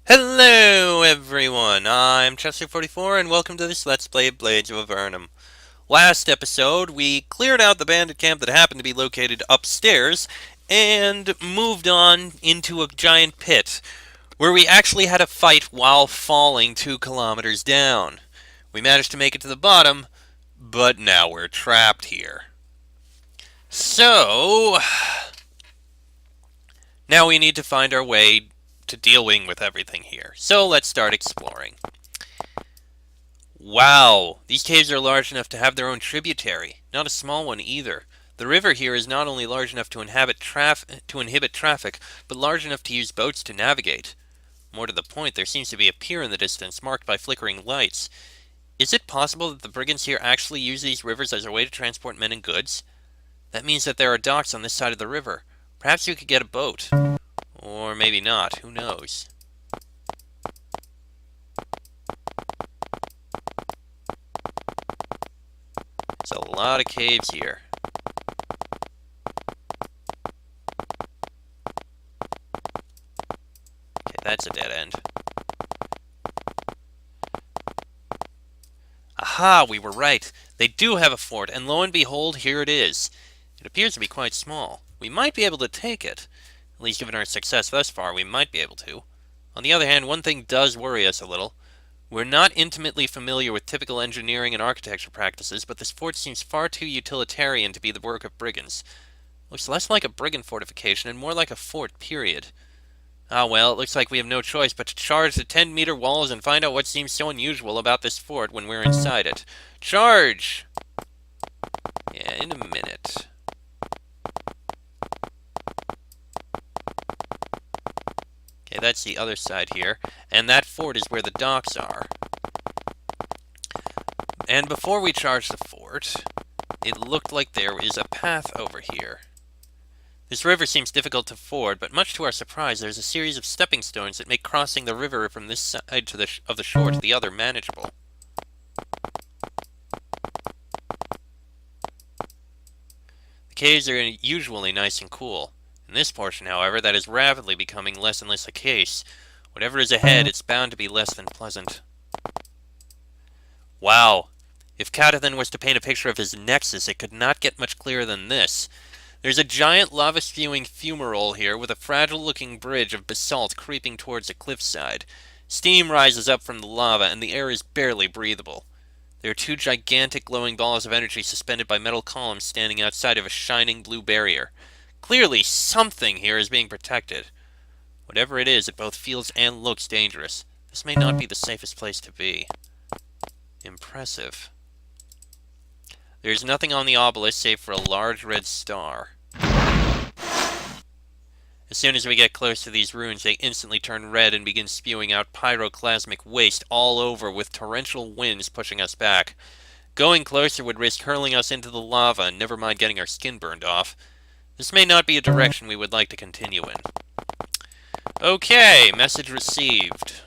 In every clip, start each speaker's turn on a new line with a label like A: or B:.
A: Hello everyone, I'm Chester44 and welcome to this Let's Play Blades of Avernum. Last episode, we cleared out the bandit camp that happened to be located upstairs and moved on into a giant pit, where we actually had a fight while falling 2 kilometers down. We managed to make it to the bottom, but now we're trapped here. So, now we need to find our way to dealing with everything here. So let's start exploring. Wow, these caves are large enough to have their own tributary. Not a small one either. The river here is not only large enough to inhibit traffic, but large enough to use boats to navigate. More to the point, there seems to be a pier in the distance marked by flickering lights. Is it possible that the brigands here actually use these rivers as a way to transport men and goods? That means that there are docks on this side of the river. Perhaps you could get a boat. Or maybe not, who knows? There's a lot of caves here. Okay, that's a dead end. Aha, we were right. They do have a fort, and lo and behold, here it is. It appears to be quite small. We might be able to take it. At least given our success thus far, we might be able to. On the other hand, one thing does worry us a little. We're not intimately familiar with typical engineering and architecture practices, but this fort seems far too utilitarian to be the work of brigands. Looks less like a brigand fortification and more like a fort, period. Ah well, it looks like we have no choice but to charge the 10-meter walls and find out what seems so unusual about this fort when we're inside it. Charge! Yeah, in a minute. Okay, that's the other side here, and that fort is where the docks are. And before we charge the fort, it looked like there is a path over here. This river seems difficult to ford, but much to our surprise, there's a series of stepping stones that make crossing the river from this side of the shore to the other manageable. The caves are usually nice and cool. In this portion, however, that is rapidly becoming less and less the case. Whatever is ahead, it's bound to be less than pleasant. Wow. If Catathan was to paint a picture of his nexus, it could not get much clearer than this. There's a giant lava-spewing fumarole here with a fragile-looking bridge of basalt creeping towards a cliffside. Steam rises up from the lava, and the air is barely breathable. There are 2 gigantic glowing balls of energy suspended by metal columns standing outside of a shining blue barrier. Clearly, something here is being protected. Whatever it is, it both feels and looks dangerous. This may not be the safest place to be. Impressive. There's nothing on the obelisk save for a large red star. As soon as we get close to these ruins, they instantly turn red and begin spewing out pyroclasmic waste all over, with torrential winds pushing us back. Going closer would risk hurling us into the lava, and never mind getting our skin burned off. This may not be a direction we would like to continue in. Okay, message received.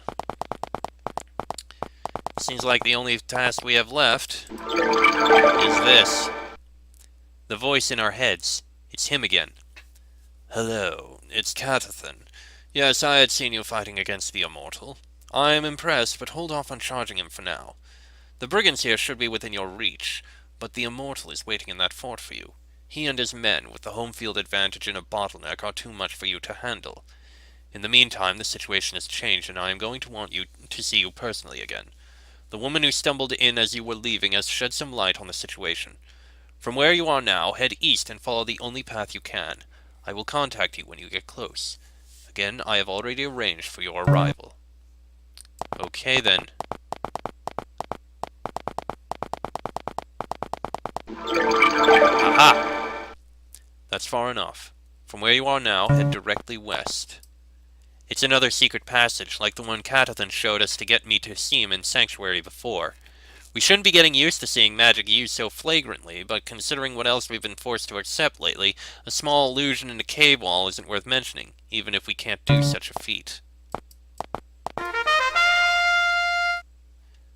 A: Seems like the only task we have left is this. The voice in our heads. It's him again. Hello, it's Catathan. Yes, I had seen you fighting against the Immortal. I am impressed, but hold off on charging him for now. The brigands here should be within your reach, but the Immortal is waiting in that fort for you. He and his men, with the home field advantage and a bottleneck, are too much for you to handle. In the meantime, the situation has changed, and I am going to want you to see you personally again. The woman who stumbled in as you were leaving has shed some light on the situation. From where you are now, head east and follow the only path you can. I will contact you when you get close. Again, I have already arranged for your arrival. Okay then. Aha! That's far enough. From where you are now, head directly west. It's another secret passage, like the one Catathan showed us to get me to see him in Sanctuary before. We shouldn't be getting used to seeing magic used so flagrantly, but considering what else we've been forced to accept lately, a small illusion in a cave wall isn't worth mentioning, even if we can't do such a feat.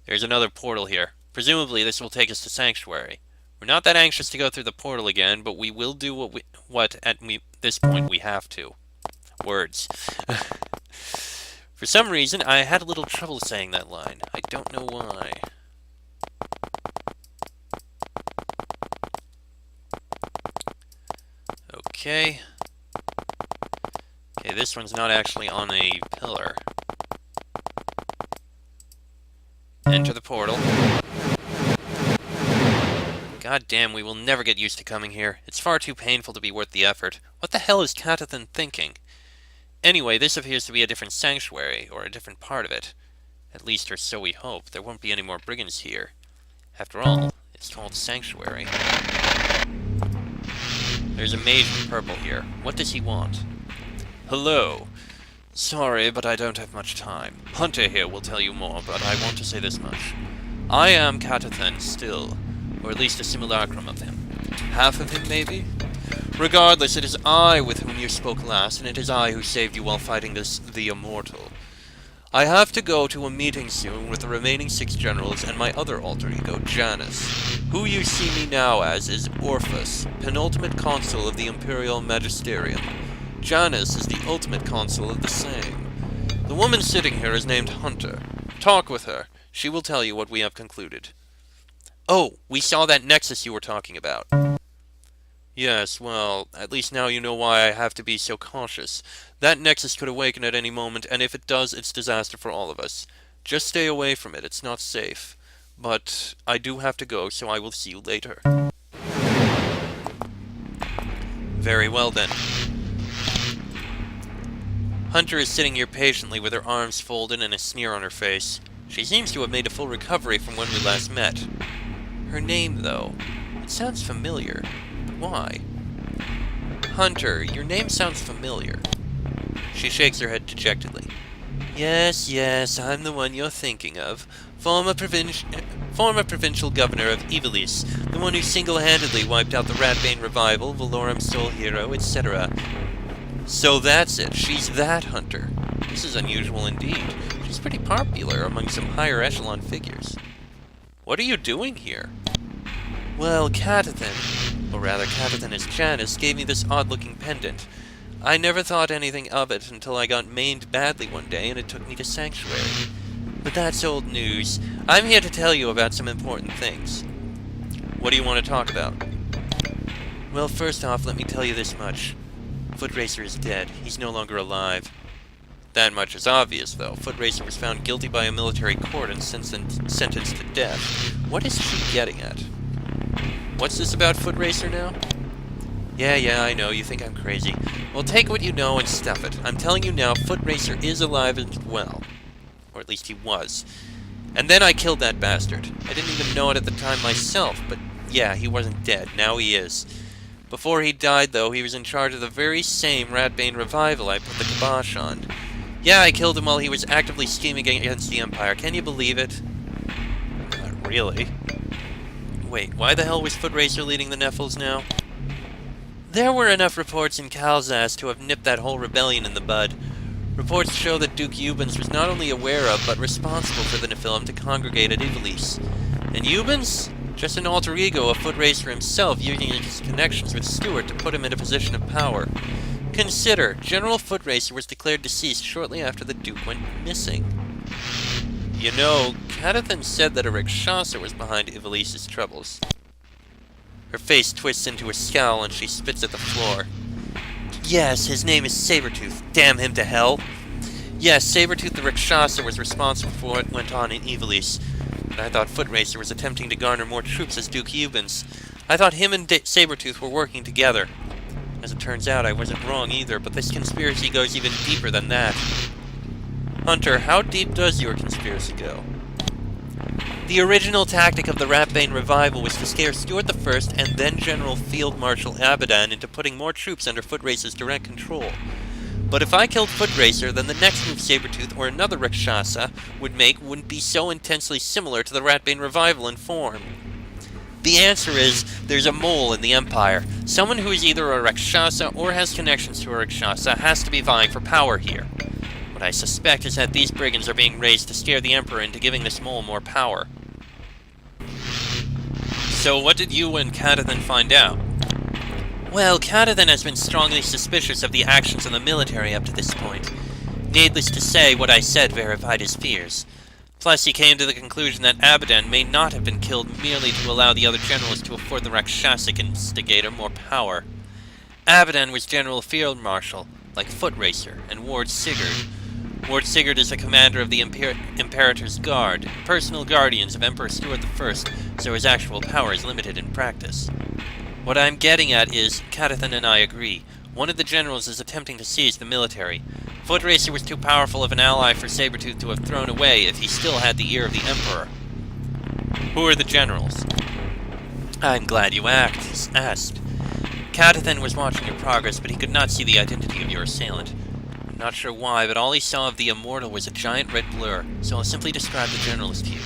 A: There's another portal here. Presumably this will take us to Sanctuary. We're not that anxious to go through the portal again, but we will do what at this point we have to. Words. For some reason, I had a little trouble saying that line. I don't know why. Okay. Okay, this one's not actually on a pillar. Enter the portal. God damn, we will never get used to coming here. It's far too painful to be worth the effort. What the hell is Catathan thinking? Anyway, this appears to be a different sanctuary, or a different part of it. At least, or so we hope. There won't be any more brigands here. After all, it's called Sanctuary. There's a mage in purple here. What does he want? Hello. Sorry, but I don't have much time. Hunter here will tell you more, but I want to say this much. I am Catathan still, or at least a simulacrum of him. Half of him, maybe? Regardless, it is I with whom you spoke last, and it is I who saved you while fighting the Immortal. I have to go to a meeting soon with the remaining 6 generals and my other alter ego, Janus. Who you see me now as is Orphus, penultimate consul of the Imperial Magisterium. Janus is the ultimate consul of the same. The woman sitting here is named Hunter. Talk with her. She will tell you what we have concluded. Oh, we saw that nexus you were talking about. Yes, well, at least now you know why I have to be so cautious. That nexus could awaken at any moment, and if it does, it's disaster for all of us. Just stay away from it, it's not safe. But I do have to go, so I will see you later. Very well then. Hunter is sitting here patiently with her arms folded and a sneer on her face. She seems to have made a full recovery from when we last met. Her name, though, it sounds familiar. Why? Hunter, your name sounds familiar. She shakes her head dejectedly. Yes, I'm the one you're thinking of. Former provincial governor of Ivalice, the one who single-handedly wiped out the Ratbane revival, Valorum's sole hero, etc. So that's it, she's that Hunter. This is unusual indeed. She's pretty popular among some higher echelon figures. What are you doing here? Well, Catathan, or rather Catathan as Janus, gave me this odd-looking pendant. I never thought anything of it until I got maimed badly one day and it took me to Sanctuary. But that's old news. I'm here to tell you about some important things. What do you want to talk about? Well, first off, let me tell you this much. Footracer is dead. He's no longer alive. That much is obvious, though. Footracer was found guilty by a military court and sentenced to death. What is she getting at? What's this about Footracer now? Yeah, I know, you think I'm crazy. Well, take what you know and stuff it. I'm telling you now, Footracer is alive and well. Or at least he was. And then I killed that bastard. I didn't even know it at the time myself, but yeah, he wasn't dead. Now he is. Before he died, though, he was in charge of the very same Ratbane revival I put the kibosh on. Yeah, I killed him while he was actively scheming against the Empire. Can you believe it? Not really. Wait, why the hell was Footracer leading the Nephils now? There were enough reports in Kalzas to have nipped that whole rebellion in the bud. Reports show that Duke Eubens was not only aware of, but responsible for the Nephilim to congregate at Ivalice. And Eubens? Just an alter ego of Footracer himself using his connections with Stuart to put him in a position of power. Consider, General Footracer was declared deceased shortly after the Duke went missing. You know, Catathan said that a Rakshasa was behind Ivalice's troubles. Her face twists into a scowl and she spits at the floor. Yes, his name is Sabretooth. Damn him to hell. Yes, Sabretooth the Rakshasa was responsible for what went on in Ivalice. But I thought Footracer was attempting to garner more troops as Duke Eubens. I thought him and Sabretooth were working together. As it turns out, I wasn't wrong either, but this conspiracy goes even deeper than that. Hunter, how deep does your conspiracy go? The original tactic of the Ratbane revival was to scare Stuart I and then General Field Marshal Abadan into putting more troops under Footracer's direct control. But if I killed Footracer, then the next move Sabretooth or another Rakshasa would make wouldn't be so intensely similar to the Ratbane revival in form. The answer is, there's a mole in the Empire. Someone who is either a Rakshasa or has connections to a Rakshasa has to be vying for power here. What I suspect is that these brigands are being raised to scare the Emperor into giving this mole more power. So what did you and Catathan find out? Well, Catathan has been strongly suspicious of the actions of the military up to this point. Needless to say, what I said verified his fears. Plus, he came to the conclusion that Abaddon may not have been killed merely to allow the other generals to afford the Rakshasic instigator more power. Abaddon was General Field Marshal, like Foot Racer, and Ward Sigurd. Ward Sigurd is the commander of the Imperator's Guard, personal guardians of Emperor Stuart I, so his actual power is limited in practice. What I'm getting at is, Catathan and I agree. One of the generals is attempting to seize the military. Foot Racer was too powerful of an ally for Sabretooth to have thrown away if he still had the ear of the Emperor. Who are the generals? I'm glad you asked. Catathan was watching your progress, but he could not see the identity of your assailant. I'm not sure why, but all he saw of the Immortal was a giant red blur, so I'll simply describe the generals to you.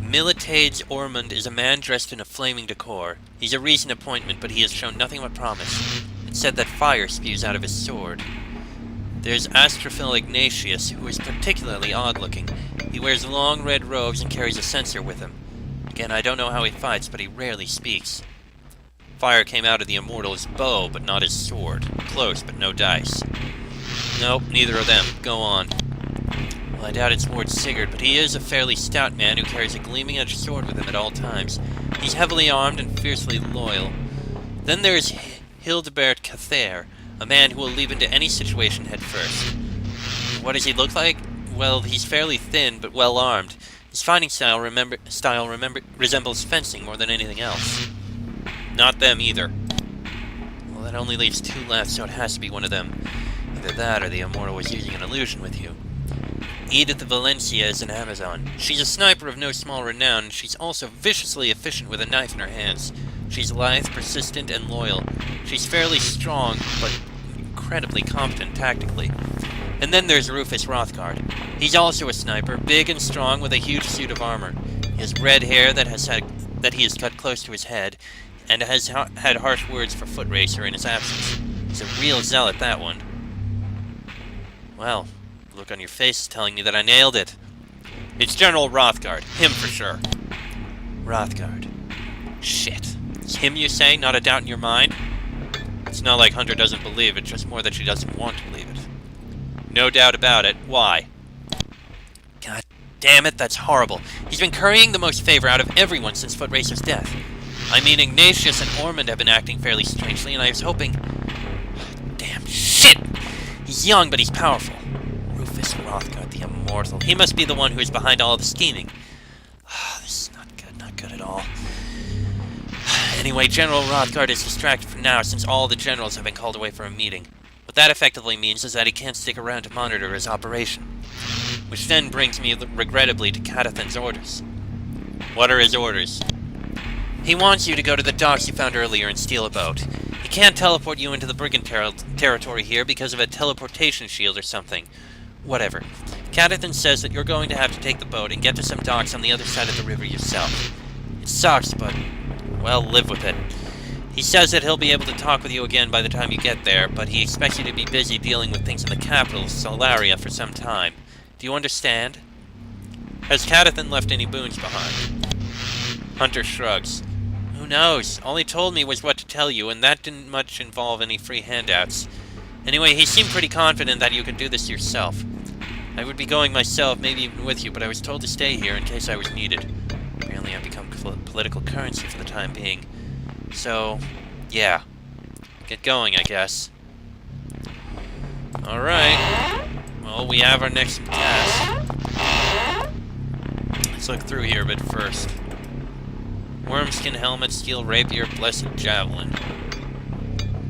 A: Militades Ormond is a man dressed in a flaming decor. He's a recent appointment, but he has shown nothing but promise. It's said that fire spews out of his sword. There's Astrophil Ignatius, who is particularly odd-looking. He wears long red robes and carries a censer with him. Again, I don't know how he fights, but he rarely speaks. Fire came out of the Immortal's bow, but not his sword. Close, but no dice. Nope, neither of them. Go on. Well, I doubt it's Ward Sigurd, but he is a fairly stout man who carries a gleaming-edged sword with him at all times. He's heavily armed and fiercely loyal. Then there's Hildebert Cathair, a man who will leap into any situation head first. What does he look like? Well, he's fairly thin, but well-armed. His fighting style resembles fencing more than anything else. Not them, either. Well, that only leaves two left, so it has to be one of them. Either that, or the Immortal was using an illusion with you. Edith Valencia is an Amazon. She's a sniper of no small renown, and she's also viciously efficient with a knife in her hands. She's lithe, persistent, and loyal. She's fairly strong, but incredibly competent tactically. And then there's Rufus Rothgard. He's also a sniper, big and strong with a huge suit of armor. He has red hair that he has cut close to his head, and has had harsh words for Foot Racer in his absence. He's a real zealot, that one. Well, the look on your face is telling me that I nailed it. It's General Rothgard. Him for sure. Rothgard. Shit. It's him, you say? Not a doubt in your mind? It's not like Hunter doesn't believe it, just more that she doesn't want to believe it. No doubt about it. Why? God damn it, that's horrible. He's been currying the most favor out of everyone since Foot Racer's death. I mean, Ignatius and Ormond have been acting fairly strangely, and I was hoping... Damn shit! He's young, but he's powerful. Rufus Rothgard, the Immortal. He must be the one who is behind all the scheming. This is not good at all. Anyway, General Rothgard is distracted for now, since all the generals have been called away for a meeting. What that effectively means is that he can't stick around to monitor his operation. Which then brings me, regrettably, to Catathan's orders. What are his orders? He wants you to go to the docks you found earlier and steal a boat. He can't teleport you into the brigand territory here because of a teleportation shield or something. Whatever. Catathan says that you're going to have to take the boat and get to some docks on the other side of the river yourself. It sucks, but, well, live with it. He says that he'll be able to talk with you again by the time you get there, but he expects you to be busy dealing with things in the capital, Solaria, for some time. Do you understand? Has Catathan left any boons behind? Hunter shrugs. Who knows? All he told me was what to tell you, and that didn't much involve any free handouts. Anyway, he seemed pretty confident that you could do this yourself. I would be going myself, maybe even with you, but I was told to stay here in case I was needed. Apparently I've become political currency for the time being. So, yeah. Get going, I guess. Alright. Well, we have our next task. Let's look through here a bit first. Wormskin helmet, steel rapier, blessed javelin.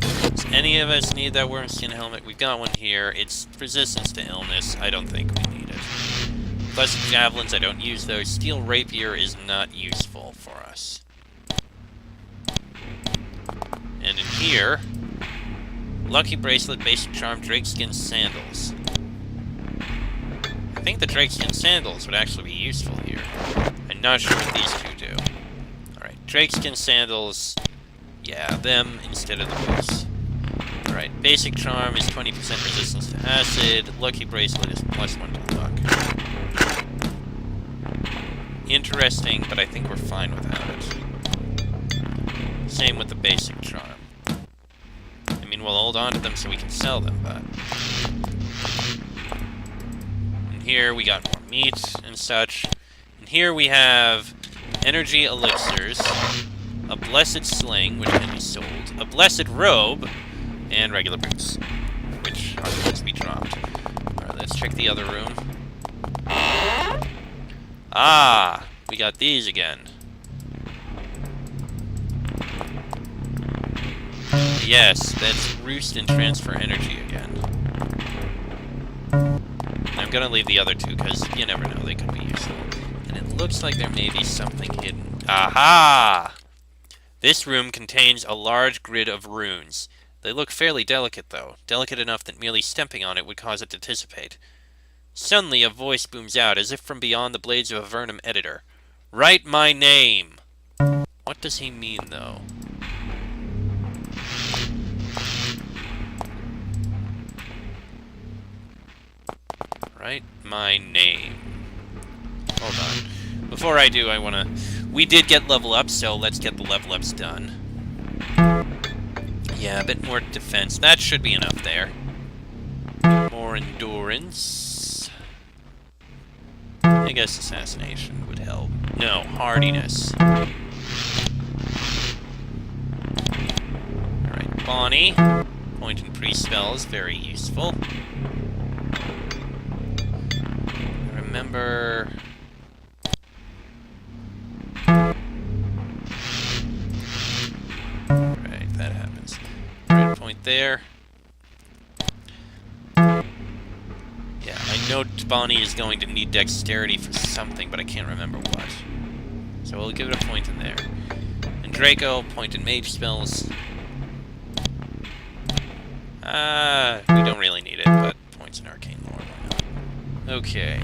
A: Does any of us need that wormskin helmet? We've got one here. It's resistance to illness. I don't think we need it. Blessed javelins, I don't use those. Steel rapier is not useful for us. And in here, lucky bracelet, basic charm, drakeskin sandals. I think the drakeskin sandals would actually be useful here. I'm not sure what these two do. Alright, drakeskin sandals, yeah, them instead of the boots. Alright, basic charm is 20% resistance to acid, lucky bracelet is +1 to luck. Interesting, but I think we're fine without it. Same with the basic charm. I mean, we'll hold on to them so we can sell them, but... here we got more meat and such. And here we have energy elixirs, a blessed sling, which can be sold, a blessed robe, and regular boots, which are supposed to be dropped. Alright, let's check the other room. Ah, we got these again. Yes, that's roost and transfer energy again. I'm gonna leave the other two, because you never know, they could be useful. And it looks like there may be something hidden. Aha! This room contains a large grid of runes. They look fairly delicate, though. Delicate enough that merely stepping on it would cause it to dissipate. Suddenly, a voice booms out, as if from beyond the blades of Avernum editor. Write my name! What does he mean, though? Write my name. Hold on. Before I do, I wanna... We did get level up, so let's get the level ups done. Yeah, a bit more defense. That should be enough there. More endurance. I guess assassination would help. No, hardiness. Alright, Bonnie. Point and pre-spell is very useful. Remember... Right, that happens. Right point there. Yeah, I know Bonnie is going to need dexterity for something, but I can't remember what. So we'll give it a point in there. And Draco, point in mage spells. We don't really need it, but points in arcane lore, why not? Okay.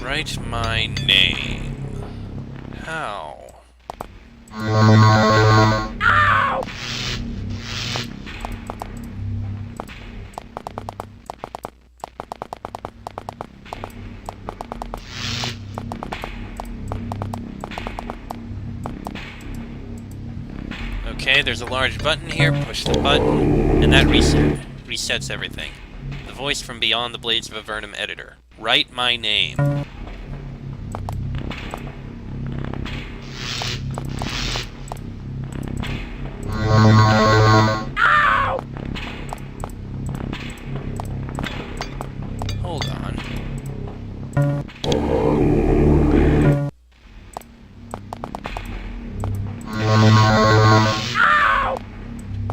A: Write my name. How? Okay, there's a large button here. Push the button, and that resets everything. The voice from beyond the blades of Avernum editor. Write my name. Hold on.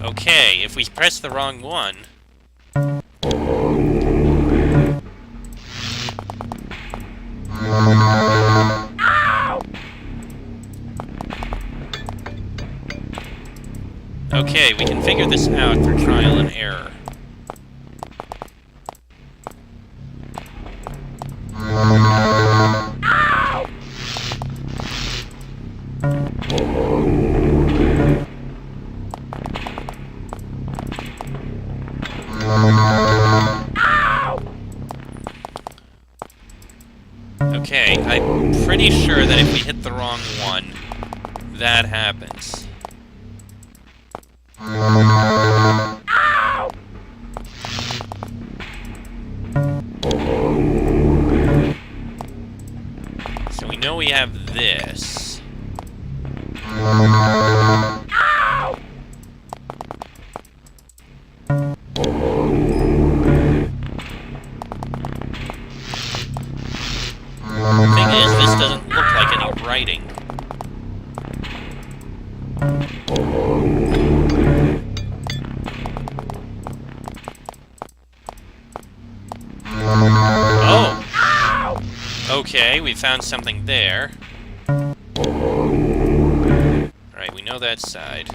A: Okay, if we press the wrong one... Okay, we can figure this out through trial and error. Okay, I'm pretty sure that if we hit the wrong one, that happens. So we know we have this. The thing is, this doesn't look like any writing. Oh! Okay, we found something there. Alright, we know that side.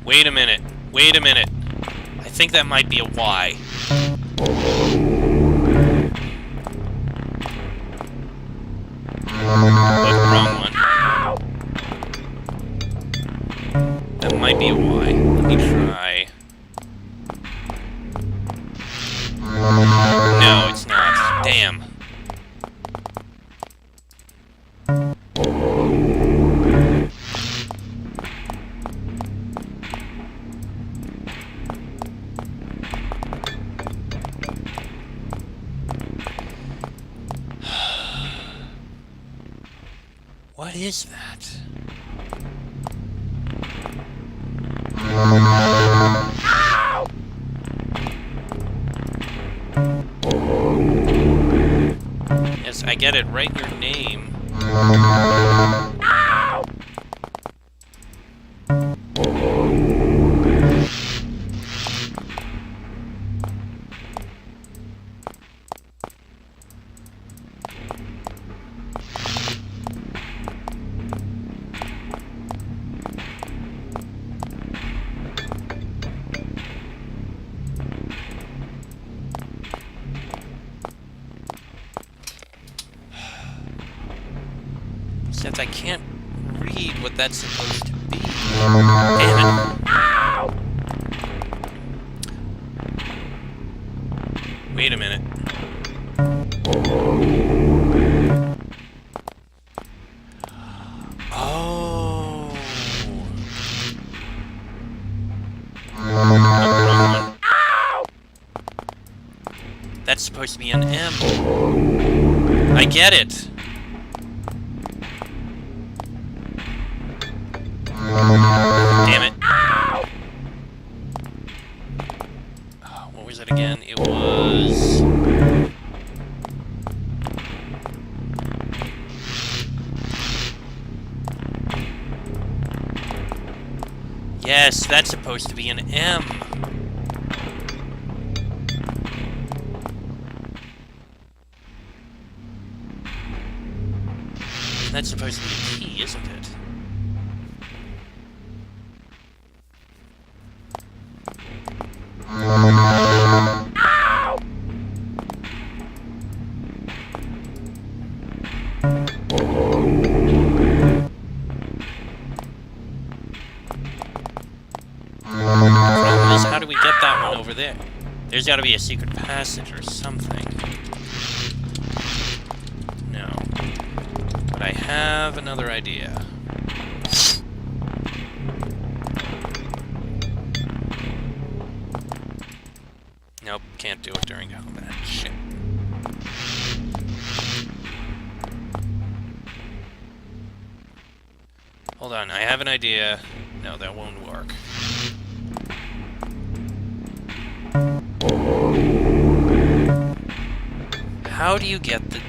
A: Wait a minute. Wait a minute. I think that might be a Y. Oh, wrong one. That might be a Y. Let me try. No, it's not. Damn. What is that? Yes, I get it. Write your name. Except I can't read what that's supposed to be. Damn it. Wait a minute. Oh. That's supposed to be an M. I get it. Damn it. What was it again? It was... Yes, that's supposed to be an M. That's supposed to be a T, isn't it? How do we get that one over there? There's got to be a secret passage or something. No. But I have another idea. Nope, can't do it during combat. Shit. Hold on, I have an idea. No, that won't work. How do you get the...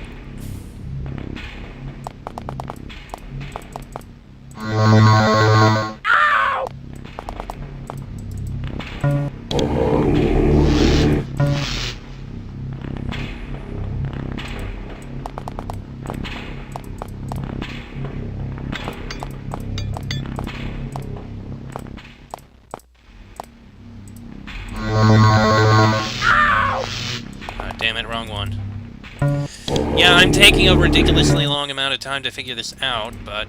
A: Damn it, wrong one. Yeah, I'm taking a ridiculously long amount of time to figure this out, but...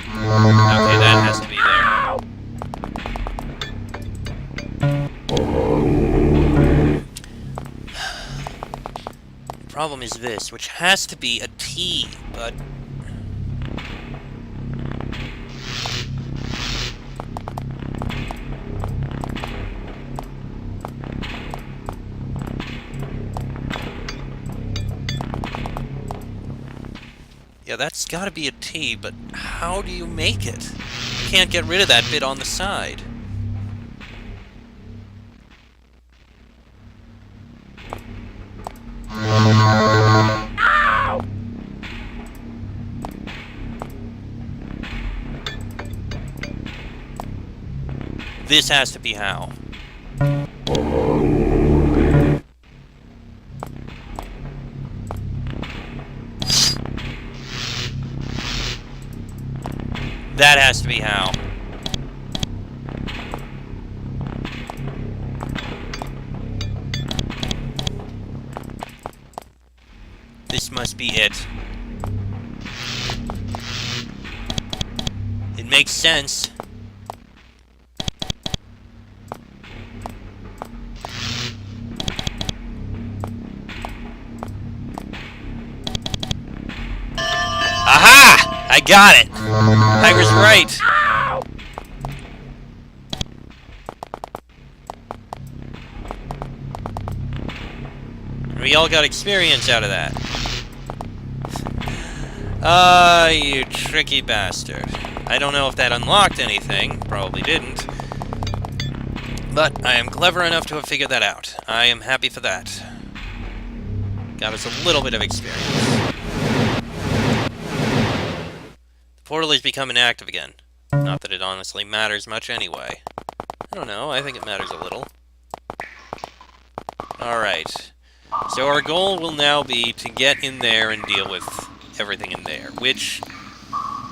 A: Okay, that has to be there. The problem is this, which has to be a T, but... Yeah, that's gotta be a T, but how do you make it? You can't get rid of that bit on the side. This has to be how. That has to be how. This must be it. It makes sense. Aha! I got it! I was right! We all got experience out of that. Ah, you tricky bastard. I don't know if that unlocked anything. Probably didn't. But I am clever enough to have figured that out. I am happy for that. Got us a little bit of experience. The portal is becoming active again. Not that it honestly matters much anyway. I don't know, I think it matters a little. Alright. So our goal will now be to get in there and deal with everything in there, which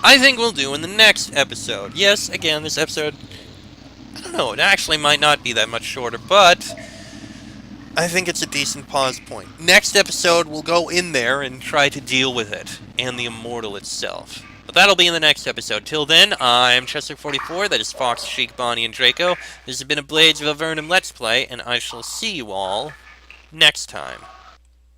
A: I think we'll do in the next episode. Yes, again, this episode, I don't know, it actually might not be that much shorter, but I think it's a decent pause point. Next episode, we'll go in there and try to deal with it, and the Immortal itself. But that'll be in the next episode. Till then, I'm Chester44, that is Fox, Sheik, Bonnie, and Draco. This has been a Blades of Avernum Let's Play, and I shall see you all next time.